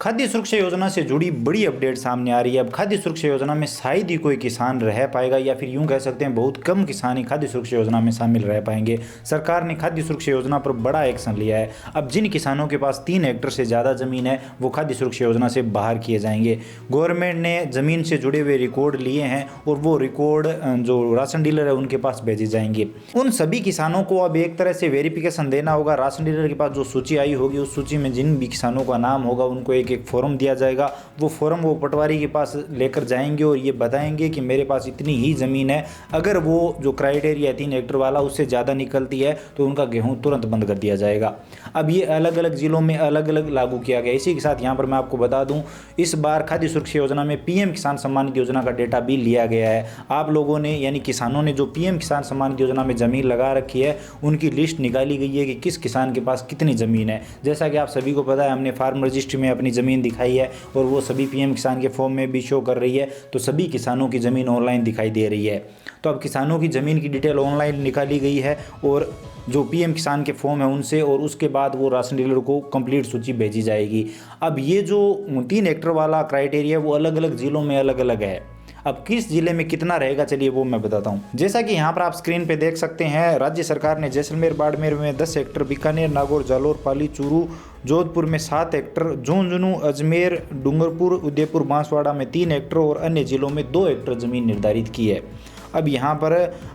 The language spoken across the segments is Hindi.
खाद्य सुरक्षा योजना से जुड़ी बड़ी अपडेट सामने आ रही है। अब खाद्य सुरक्षा योजना में शायद ही कोई किसान रह पाएगा, या फिर यूं कह सकते हैं बहुत कम किसान ही खाद्य सुरक्षा योजना में शामिल रह पाएंगे। सरकार ने खाद्य सुरक्षा योजना पर बड़ा एक्शन लिया है। अब जिन किसानों के पास 3 हेक्टेयर से ज़्यादा ज़मीन है वो खाद्य सुरक्षा योजना से बाहर किए जाएंगे। गवर्नमेंट ने ज़मीन से जुड़े हुए रिकॉर्ड लिए हैं और वो रिकॉर्ड जो राशन डीलर है उनके पास भेजे जाएंगे। उन सभी किसानों को अब एक तरह से वेरिफिकेशन देना होगा। राशन डीलर के पास जो सूची आई होगी उस सूची में जिन भी किसानों का नाम होगा उनको एक फॉर्म दिया जाएगा। वो फॉर्म वो पटवारी के पास लेकर जाएंगे और ये बताएंगे कि मेरे पास इतनी ही ज़मीन है। अगर वो जो क्राइटेरिया है 3 हेक्टेयर वाला उससे ज़्यादा निकलती है तो उनका गेहूं तुरंत बंद कर दिया जाएगा। अब ये अलग अलग ज़िलों में अलग अलग लागू किया गया। इसी के साथ यहाँ पर मैं आपको बता दूँ, इस बार खाद्य सुरक्षा योजना में पीएम किसान सम्मान निधि योजना का डेटा भी लिया गया है। आप लोगों ने यानी किसानों ने जो पीएम किसान सम्मान निधि योजना में ज़मीन लगा रखी है उनकी लिस्ट निकाली गई है कि किस किसान के पास कितनी ज़मीन है। जैसा कि आप सभी को पता है, हमने फार्म रजिस्ट्री में अपनी ज़मीन दिखाई है और वो सभी पीएम किसान के फॉर्म में भी शो कर रही है। तो सभी किसानों की ज़मीन ऑनलाइन दिखाई दे रही है। तो अब किसानों की ज़मीन की डिटेल ऑनलाइन निकाली गई है और जो पीएम किसान के फॉर्म है उनसे, और उसके बाद वो राशन डीलर को कंप्लीट सूची भेजी जाएगी। अब ये जो 3 हेक्टेयर वाला क्राइटेरिया वो अलग अलग ज़िलों में अलग अलग है। अब किस जिले में कितना रहेगा चलिए वो मैं बताता हूँ। जैसा कि यहाँ पर आप स्क्रीन पे देख सकते हैं, राज्य सरकार ने जैसलमेर बाड़मेर में 10 हेक्टेयर, बीकानेर, नागौर, जालोर, पाली, चूरू, जोधपुर में 7 हेक्टेयर, झुंझुनू, अजमेर, डूंगरपुर, उदयपुर, बांसवाड़ा में 3 हेक्टेयर और अन्य जिलों में 2 हेक्टेयर ज़मीन निर्धारित की है। अब यहाँ पर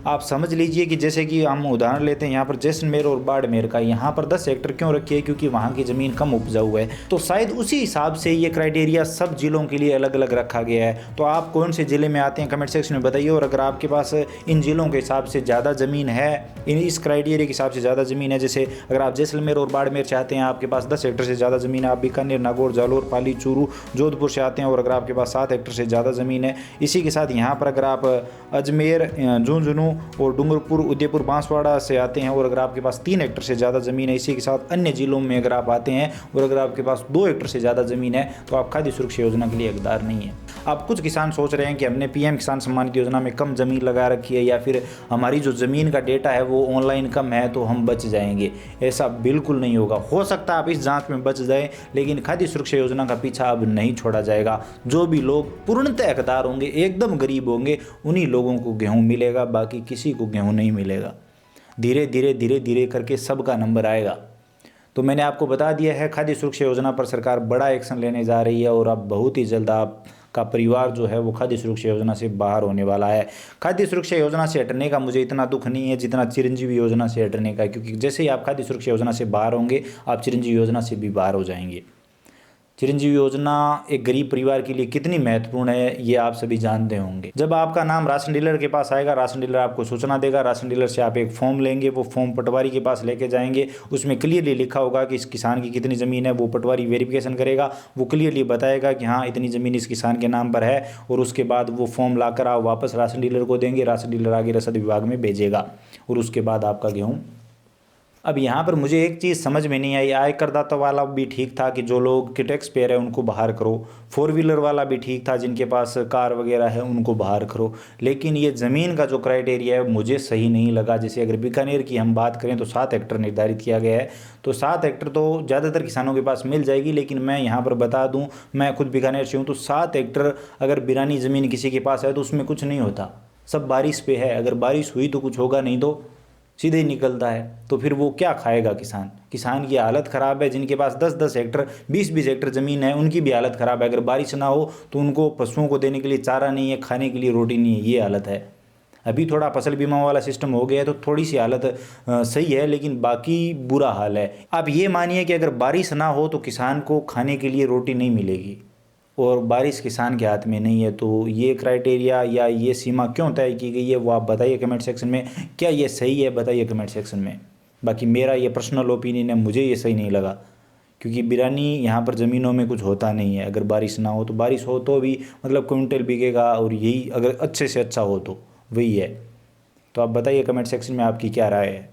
आप समझ लीजिए कि जैसे कि हम उदाहरण लेते हैं यहाँ पर जैसलमेर और बाड़मेर का, यहाँ पर 10 हेक्टेयर क्यों रखी है, क्योंकि वहाँ की ज़मीन कम उपजाऊ है। तो शायद उसी हिसाब से ये क्राइटेरिया सब जिलों के लिए अलग अलग रखा गया है। तो आप कौन से ज़िले में आते हैं कमेंट सेक्शन में बताइए। और अगर आपके पास इन जिलों के हिसाब से ज़्यादा ज़मीन है, इस क्राइटेरिया के हिसाब से ज़्यादा ज़मीन है, जैसे अगर आप जैसलमेर और बाड़मेर से आते हैं आपके पास 10 हेक्टेयर से ज़्यादा ज़मीन है, आप बीकानेर, नागौर, जालोर, पाली, चूरू, जोधपुर से आते हैं और अगर आपके पास 7 हेक्टेयर से ज़्यादा ज़मीन है। इसी के साथ यहाँ पर अगर आप अजमेर, झुंझुनू और डूंगरपुर, उदयपुर, बांसवाड़ा से आते हैं और अगर आपके पास 3 हेक्टेयर से ज़्यादा ज़मीन है, इसी के साथ अन्य जिलों में अगर आप आते हैं और अगर आपके पास 2 हेक्टेयर से ज़्यादा ज़मीन है तो आप खाद्य सुरक्षा योजना के लिए हकदार नहीं है। अब कुछ किसान सोच रहे हैं कि हमने पीएम किसान सम्मान निधि योजना में कम ज़मीन लगा रखी है या फिर हमारी जो ज़मीन का डेटा है वो ऑनलाइन कम है तो हम बच जाएंगे। ऐसा बिल्कुल नहीं होगा। हो सकता है आप इस जांच में बच जाए, लेकिन खाद्य सुरक्षा योजना का पीछा अब नहीं छोड़ा जाएगा। जो भी लोग पूर्णतः हकदार होंगे, एकदम गरीब होंगे, उन्हीं लोगों को गेहूँ मिलेगा, बाकी किसी को गेहूँ नहीं मिलेगा। धीरे धीरे धीरे धीरे करके सबका नंबर आएगा। तो मैंने आपको बता दिया है, खाद्य सुरक्षा योजना पर सरकार बड़ा एक्शन लेने जा रही है और अब बहुत ही जल्द आपका परिवार जो है वो खाद्य सुरक्षा योजना से बाहर होने वाला है। खाद्य सुरक्षा योजना से हटने का मुझे इतना दुख नहीं है जितना चिरंजीवी योजना से हटने का, क्योंकि जैसे ही आप खाद्य सुरक्षा योजना से बाहर होंगे आप चिरंजीवी योजना से भी बाहर हो जाएंगे। चिरंजीवी योजना एक गरीब परिवार के लिए कितनी महत्वपूर्ण है ये आप सभी जानते होंगे। जब आपका नाम राशन डीलर के पास आएगा, राशन डीलर आपको सूचना देगा, राशन डीलर से आप एक फॉर्म लेंगे, वो फॉर्म पटवारी के पास लेके जाएंगे। उसमें क्लियरली लिखा होगा कि इस किसान की कितनी ज़मीन है। वो पटवारी वेरिफिकेशन करेगा, वो क्लियरली बताएगा कि हाँ इतनी ज़मीन इस किसान के नाम पर है, और उसके बाद वो फॉर्म लाकर आप वापस राशन डीलर को देंगे। राशन डीलर आगे रसद विभाग में भेजेगा और उसके बाद आपका गेहूँ। अब यहाँ पर मुझे एक चीज़ समझ में नहीं आई, आय करदाता वाला भी ठीक था कि जो लोग के टैक्स पेयर है उनको बाहर करो, 4 व्हीलर वाला भी ठीक था, जिनके पास कार वगैरह है उनको बाहर करो, लेकिन ये ज़मीन का जो क्राइटेरिया है मुझे सही नहीं लगा। जैसे अगर बीकानेर की हम बात करें तो 7 हेक्टेयर निर्धारित किया गया है, तो 7 हेक्टेयर तो ज़्यादातर किसानों के पास मिल जाएगी। लेकिन मैं यहाँ पर बता दूँ, मैं खुद बीकानेर से हूँ, तो 7 हेक्टेयर अगर बिरानी ज़मीन किसी के पास है तो उसमें कुछ नहीं होता, सब बारिश पे है। अगर बारिश हुई तो कुछ होगा, नहीं तो सीधे ही निकलता है। तो फिर वो क्या खाएगा किसान? किसान की हालत ख़राब है। जिनके पास 10-10 हेक्टेयर, 20-20 हेक्टेयर ज़मीन है उनकी भी हालत ख़राब है। अगर बारिश ना हो तो उनको पशुओं को देने के लिए चारा नहीं है, खाने के लिए रोटी नहीं है, ये हालत है। अभी थोड़ा फसल बीमा वाला सिस्टम हो गया है तो थोड़ी सी हालत सही है, लेकिन बाकी बुरा हाल है। आप ये मानिए कि अगर बारिश ना हो तो किसान को खाने के लिए रोटी नहीं मिलेगी, और बारिश किसान के हाथ में नहीं है। तो ये क्राइटेरिया या ये सीमा क्यों तय की गई है वो आप बताइए कमेंट सेक्शन में। क्या ये सही है बताइए कमेंट सेक्शन में। बाकी मेरा ये पर्सनल ओपिनियन है, मुझे ये सही नहीं लगा, क्योंकि बिरानी यहाँ पर ज़मीनों में कुछ होता नहीं है। अगर बारिश ना हो तो, बारिश हो तो भी मतलब क्विंटल बिकेगा, और यही अगर अच्छे से अच्छा हो तो वही है। तो आप बताइए कमेंट सेक्शन में आपकी क्या राय है।